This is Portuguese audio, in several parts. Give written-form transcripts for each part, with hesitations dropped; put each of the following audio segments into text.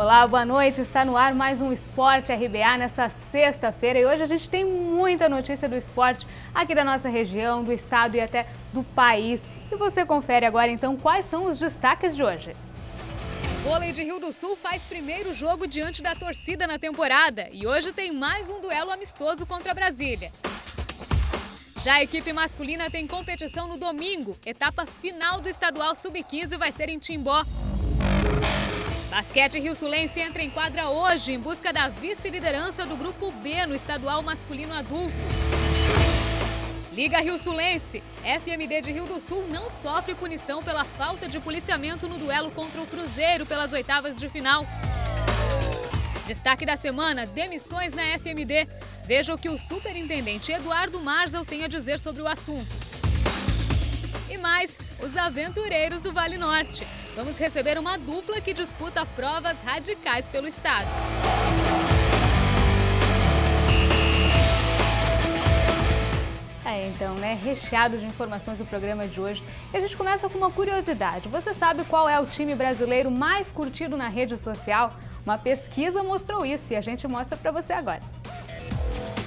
Olá, boa noite. Está no ar mais um Esporte RBA nessa sexta-feira e hoje a gente tem muita notícia do esporte aqui da nossa região, do estado e até do país. E você confere agora então quais são os destaques de hoje. O vôlei de Rio do Sul faz primeiro jogo diante da torcida na temporada e hoje tem mais um duelo amistoso contra Brasília. Já a equipe masculina tem competição no domingo. Etapa final do estadual sub-15 vai ser em Timbó. Basquete rio-sulense entra em quadra hoje em busca da vice-liderança do Grupo B no estadual masculino adulto. Liga Rio-Sulense. FMD de Rio do Sul não sofre punição pela falta de policiamento no duelo contra o Cruzeiro pelas oitavas de final. Destaque da semana, demissões na FMD. Veja o que o superintendente Eduardo Marzel tem a dizer sobre o assunto. E mais, os aventureiros do Vale Norte. Vamos receber uma dupla que disputa provas radicais pelo estado. Então, recheado de informações o programa de hoje. E a gente começa com uma curiosidade. Você sabe qual é o time brasileiro mais curtido na rede social? Uma pesquisa mostrou isso e a gente mostra para você agora.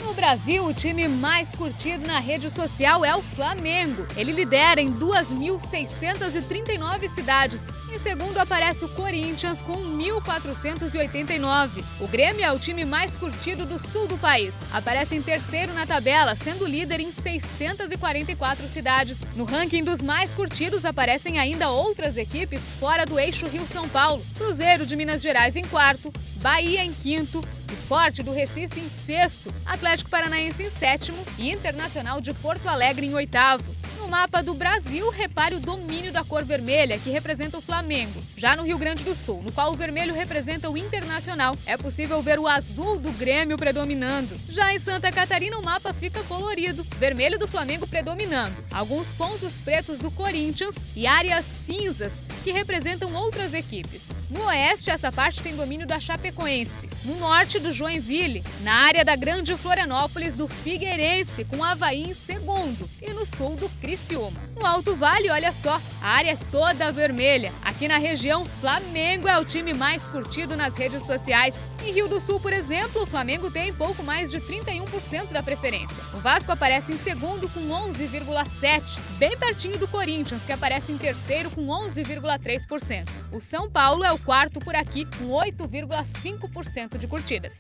No Brasil, o time mais curtido na rede social é o Flamengo. Ele lidera em 2.639 cidades. Em segundo aparece o Corinthians com 1.489. O Grêmio é o time mais curtido do sul do país. Aparece em terceiro na tabela, sendo líder em 644 cidades. No ranking dos mais curtidos aparecem ainda outras equipes fora do eixo Rio-São Paulo. Cruzeiro de Minas Gerais em quarto, Bahia em quinto, Sport do Recife em sexto, Atlético Paranaense em sétimo e Internacional de Porto Alegre em oitavo. No mapa do Brasil, repare o domínio da cor vermelha, que representa o Flamengo. Já no Rio Grande do Sul, no qual o vermelho representa o Internacional, é possível ver o azul do Grêmio predominando. Já em Santa Catarina, o mapa fica colorido, vermelho do Flamengo predominando, alguns pontos pretos do Corinthians e áreas cinzas, que representam outras equipes. No oeste, essa parte tem domínio da Chapecoense. No norte, do Joinville. Na área da Grande Florianópolis, do Figueirense, com Avaí em segundo. E no sul, do Criciúma. No Alto Vale, olha só, a área é toda vermelha. Aqui na região, Flamengo é o time mais curtido nas redes sociais. Em Rio do Sul, por exemplo, o Flamengo tem pouco mais de 31% da preferência. O Vasco aparece em segundo com 11,7%, bem pertinho do Corinthians, que aparece em terceiro com 11,3%. O São Paulo é o quarto por aqui, com 8,5% de curtidas.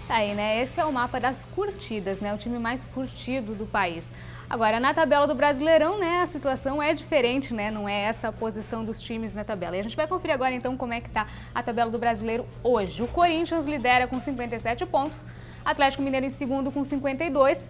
Aí, esse é o mapa das curtidas, o time mais curtido do país. Agora, na tabela do Brasileirão, a situação é diferente, não é essa a posição dos times na tabela. E a gente vai conferir agora, então, como é que está a tabela do Brasileiro hoje. O Corinthians lidera com 57 pontos, Atlético Mineiro em segundo com 52.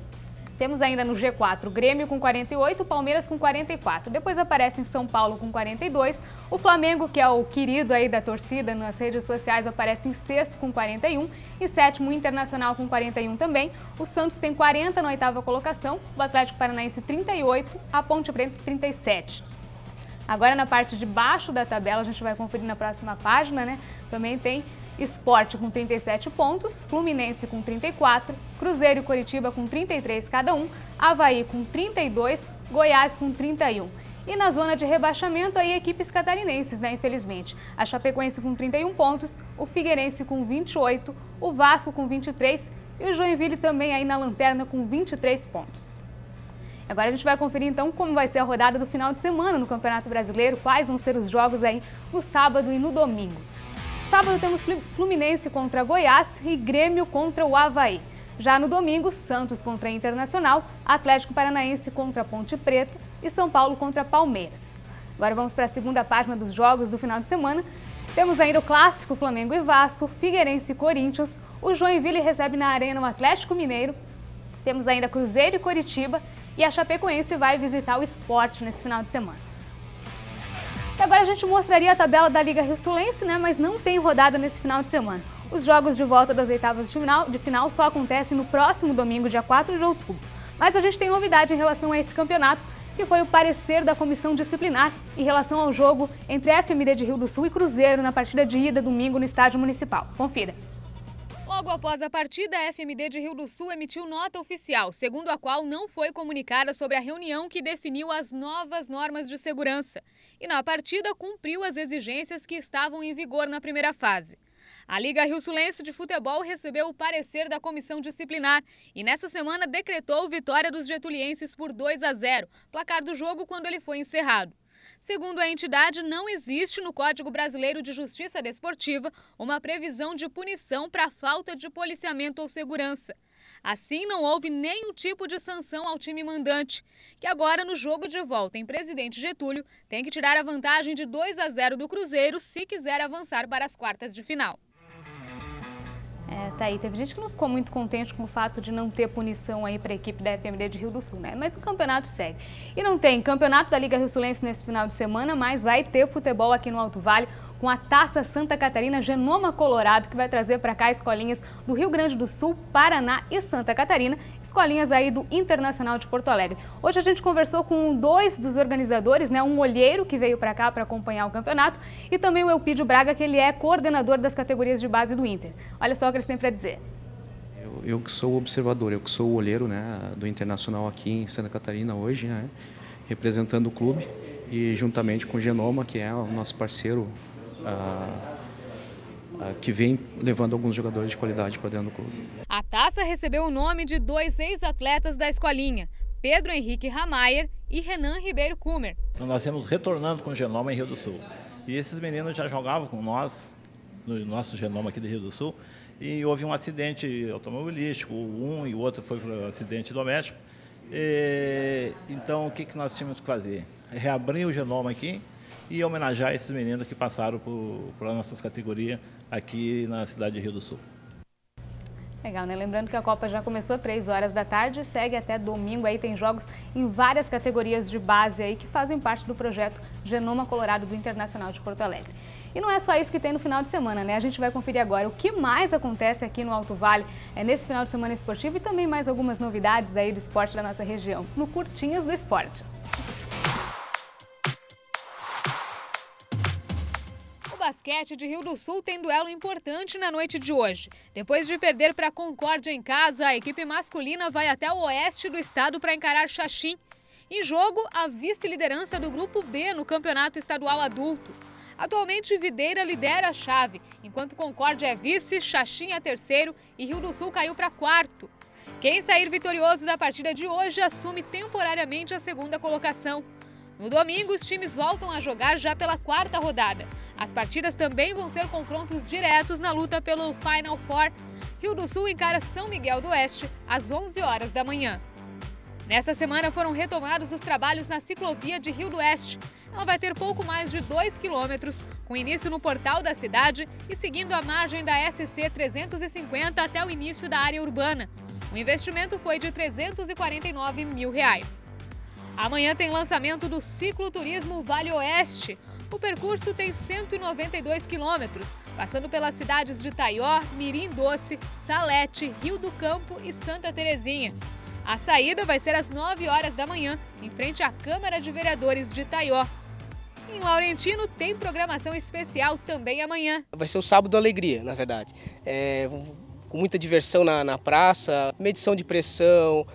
Temos ainda no G4 o Grêmio com 48, Palmeiras com 44. Depois aparece em São Paulo com 42. O Flamengo, que é o querido aí da torcida nas redes sociais, aparece em sexto com 41. E sétimo, o Internacional com 41 também. O Santos tem 40 na oitava colocação. O Atlético Paranaense 38, a Ponte Preta 37. Agora na parte de baixo da tabela, a gente vai conferir na próxima página, Também tem Sport com 37 pontos, Fluminense com 34, Cruzeiro e Coritiba com 33 cada um, Avaí com 32, Goiás com 31. E na zona de rebaixamento, aí equipes catarinenses, infelizmente. A Chapecoense com 31 pontos, o Figueirense com 28, o Vasco com 23 e o Joinville também aí na lanterna com 23 pontos. Agora a gente vai conferir então como vai ser a rodada do final de semana no Campeonato Brasileiro, quais vão ser os jogos aí no sábado e no domingo. Sábado temos Fluminense contra Goiás e Grêmio contra o Avaí. Já no domingo, Santos contra Internacional, Atlético Paranaense contra Ponte Preta e São Paulo contra Palmeiras. Agora vamos para a segunda página dos jogos do final de semana. Temos ainda o clássico Flamengo e Vasco, Figueirense e Corinthians, o Joinville recebe na Arena o Atlético Mineiro, temos ainda Cruzeiro e Coritiba e a Chapecoense vai visitar o Sport nesse final de semana. E agora a gente mostraria a tabela da Liga Rio-Sulense, mas não tem rodada nesse final de semana. Os jogos de volta das oitavas de final só acontecem no próximo domingo, dia 4 de outubro. Mas a gente tem novidade em relação a esse campeonato, que foi o parecer da comissão disciplinar em relação ao jogo entre FMD de Rio do Sul e Cruzeiro na partida de ida domingo no estádio municipal. Confira. O Logo após a partida, a FMD de Rio do Sul emitiu nota oficial, segundo a qual não foi comunicada sobre a reunião que definiu as novas normas de segurança. E na partida cumpriu as exigências que estavam em vigor na primeira fase. A Liga Rio-Sulense de Futebol recebeu o parecer da comissão disciplinar e nessa semana decretou vitória dos getulienses por 2-0, placar do jogo quando ele foi encerrado. Segundo a entidade, não existe no Código Brasileiro de Justiça Desportiva uma previsão de punição para falta de policiamento ou segurança. Assim, não houve nenhum tipo de sanção ao time mandante, que agora no jogo de volta em Presidente Getúlio tem que tirar a vantagem de 2-0 do Cruzeiro se quiser avançar para as quartas de final. Tá aí, teve gente que não ficou muito contente com o fato de não ter punição aí para a equipe da FMD de Rio do Sul, né? Mas o campeonato segue. E não tem campeonato da Liga Rio-Sulense nesse final de semana, mas vai ter futebol aqui no Alto Vale com a Taça Santa Catarina Genoma Colorado, que vai trazer para cá escolinhas do Rio Grande do Sul, Paraná e Santa Catarina, escolinhas aí do Internacional de Porto Alegre. Hoje a gente conversou com dois dos organizadores, né? Um olheiro que veio para cá para acompanhar o campeonato e também o Elpidio Braga, que ele é coordenador das categorias de base do Inter. Olha só o que eles têm para dizer. Eu que sou o observador, eu que sou o olheiro, né, do Internacional aqui em Santa Catarina hoje, né, representando o clube e juntamente com o Genoma, que é o nosso parceiro, que vem levando alguns jogadores de qualidade para dentro do clube. A taça recebeu o nome de dois ex-atletas da escolinha, Pedro Henrique Ramayer e Renan Ribeiro Kumer. Nós estamos retornando com o Genoma em Rio do Sul. E esses meninos já jogavam com nós, no nosso Genoma aqui de Rio do Sul, e houve um acidente automobilístico, um e o outro foi para um acidente doméstico. Então, o que nós tínhamos que fazer? Reabrir o Genoma aqui e homenagear esses meninos que passaram por nossas categorias aqui na cidade de Rio do Sul. Legal, né? Lembrando que a Copa já começou às 3 horas da tarde, segue até domingo, aí tem jogos em várias categorias de base aí que fazem parte do projeto Genoma Colorado do Internacional de Porto Alegre. E não é só isso que tem no final de semana, né? A gente vai conferir agora o que mais acontece aqui no Alto Vale nesse final de semana esportivo e também mais algumas novidades daí do esporte da nossa região, no Curtinhas do Esporte. O basquete de Rio do Sul tem duelo importante na noite de hoje. Depois de perder para a Concórdia em casa, a equipe masculina vai até o oeste do estado para encarar Xaxim. Em jogo, a vice-liderança do Grupo B no Campeonato Estadual Adulto. Atualmente, Videira lidera a chave, enquanto Concórdia é vice, Xaxim é terceiro e Rio do Sul caiu para quarto. Quem sair vitorioso da partida de hoje assume temporariamente a segunda colocação. No domingo, os times voltam a jogar já pela quarta rodada. As partidas também vão ser confrontos diretos na luta pelo Final Four. Rio do Sul encara São Miguel do Oeste às 11 horas da manhã. Nessa semana foram retomados os trabalhos na ciclovia de Rio do Oeste. Ela vai ter pouco mais de 2 quilômetros, com início no portal da cidade e seguindo a margem da SC 350 até o início da área urbana. O investimento foi de R$ 349 mil. Amanhã tem lançamento do cicloturismo Vale Oeste. O percurso tem 192 quilômetros, passando pelas cidades de Taió, Mirim Doce, Salete, Rio do Campo e Santa Terezinha. A saída vai ser às 9 horas da manhã, em frente à Câmara de Vereadores de Taió. Em Laurentino tem programação especial também amanhã. Vai ser o sábado alegria, na verdade. Com muita diversão na praça, medição de pressão,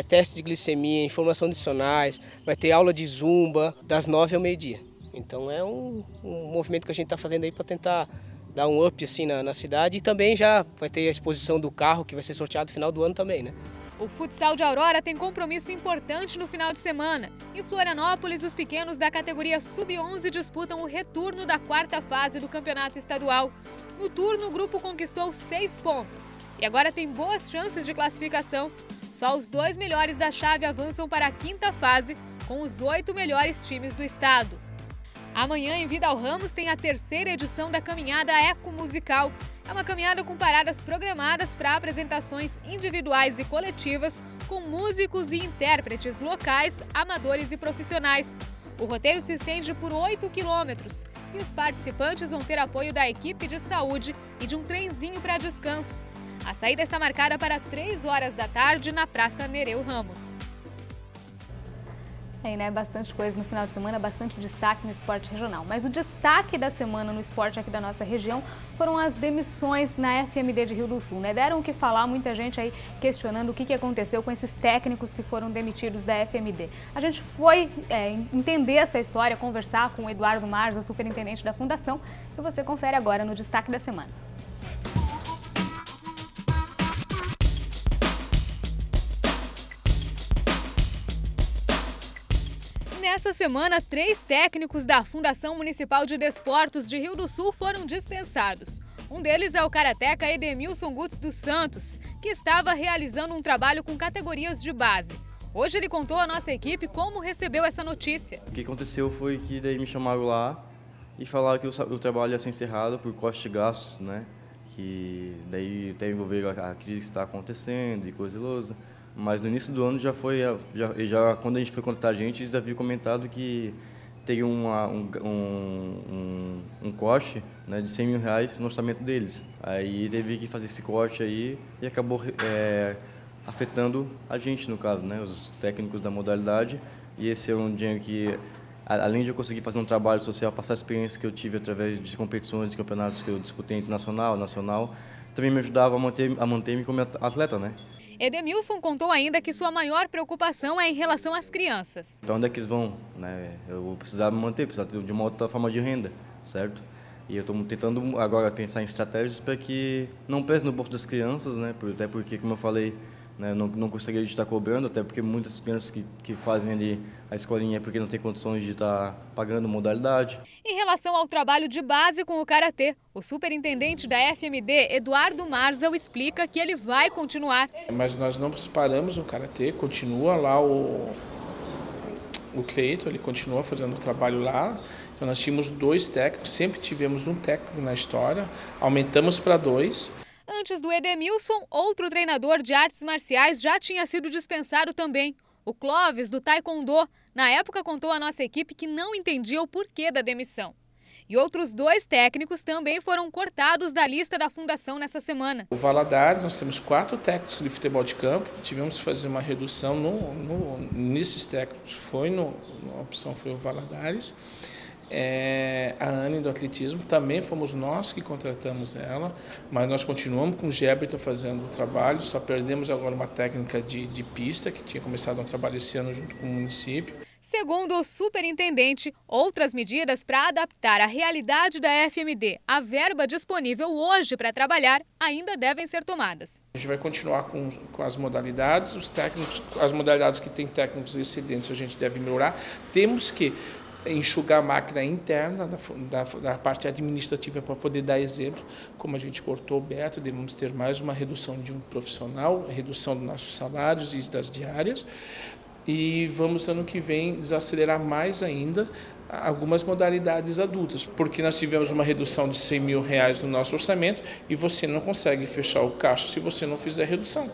teste de glicemia, informação adicionais, vai ter aula de zumba das 9 ao meio-dia. Então é um movimento que a gente está fazendo aí para tentar dar um up assim na cidade e também já vai ter a exposição do carro que vai ser sorteado no final do ano também, né? O futsal de Aurora tem compromisso importante no final de semana. Em Florianópolis, os pequenos da categoria Sub-11 disputam o retorno da quarta fase do campeonato estadual. No turno, o grupo conquistou 6 pontos e agora tem boas chances de classificação. Só os 2 melhores da chave avançam para a quinta fase, com os 8 melhores times do estado. Amanhã, em Vidal Ramos, tem a 3ª edição da Caminhada Ecomusical. É uma caminhada com paradas programadas para apresentações individuais e coletivas com músicos e intérpretes locais, amadores e profissionais. O roteiro se estende por 8 quilômetros e os participantes vão ter apoio da equipe de saúde e de um trenzinho para descanso. A saída está marcada para 3 horas da tarde na Praça Nereu Ramos. Tem, né? Bastante coisa no final de semana, bastante destaque no esporte regional. Mas o destaque da semana no esporte aqui da nossa região foram as demissões na FMD de Rio do Sul, né? Deram o que falar, muita gente aí questionando o que aconteceu com esses técnicos que foram demitidos da FMD. A gente foi entender essa história, conversar com o Eduardo Marza, o superintendente da fundação, e você confere agora no destaque da semana. Nessa semana, 3 técnicos da Fundação Municipal de Desportos de Rio do Sul foram dispensados. Um deles é o karateca Edemilson Gutz dos Santos, que estava realizando um trabalho com categorias de base. Hoje ele contou à nossa equipe como recebeu essa notícia. O que aconteceu foi que daí me chamaram lá e falaram que o trabalho ia ser encerrado por custos e gastos, né? Que daí até envolver a crise que está acontecendo e coisa e lousa. Mas no início do ano já quando a gente foi contar a gente, eles haviam comentado que teria um corte, né, de R$100 mil no orçamento deles. Aí teve que fazer esse corte aí e acabou afetando a gente, no caso, né, os técnicos da modalidade. E esse é um dinheiro que, além de eu conseguir fazer um trabalho social, passar a experiência que eu tive através de competições, de campeonatos que eu disputei internacional, nacional, também me ajudava a manter-me como atleta, né? Edemilson contou ainda que sua maior preocupação é em relação às crianças. Para onde é que eles vão, né? Eu vou precisar me manter, precisar de uma outra forma de renda, certo? E eu estou tentando agora pensar em estratégias para que não pese no bolso das crianças, né? Até porque, como eu falei, né, não gostaria de estar cobrando, até porque muitas crianças que fazem ali a escolinha é porque não tem condições de estar pagando modalidade. Em relação ao trabalho de base com o karatê, o superintendente da FMD, Eduardo Marza, explica que ele vai continuar. Mas nós não paramos o karatê, continua lá o Cleito, ele continua fazendo o trabalho lá. Então nós tínhamos 2 técnicos, sempre tivemos um técnico na história, aumentamos para 2. Antes do Edemilson, outro treinador de artes marciais já tinha sido dispensado também. O Clóvis, do Taekwondo, na época contou à nossa equipe que não entendia o porquê da demissão. E outros 2 técnicos também foram cortados da lista da fundação nessa semana. O Valadares, nós temos 4 técnicos de futebol de campo, tivemos que fazer uma redução nesses técnicos, a opção foi o Valadares. A Anne do atletismo, também fomos nós que contratamos ela, mas nós continuamos com o Geberton fazendo o trabalho, só perdemos agora uma técnica de pista, que tinha começado um trabalho esse ano junto com o município. Segundo o superintendente, outras medidas para adaptar a realidade da FMD à verba disponível hoje para trabalhar ainda devem ser tomadas. A gente vai continuar com as modalidades, as modalidades que têm técnicos excedentes a gente deve melhorar. Temos que enxugar a máquina interna da parte administrativa para poder dar exemplo. Como a gente cortou o Beto, devemos ter mais uma redução de um profissional, redução dos nossos salários e das diárias. E vamos, ano que vem, desacelerar mais ainda algumas modalidades adultas, porque nós tivemos uma redução de R$100 mil no nosso orçamento e você não consegue fechar o caixa se você não fizer redução.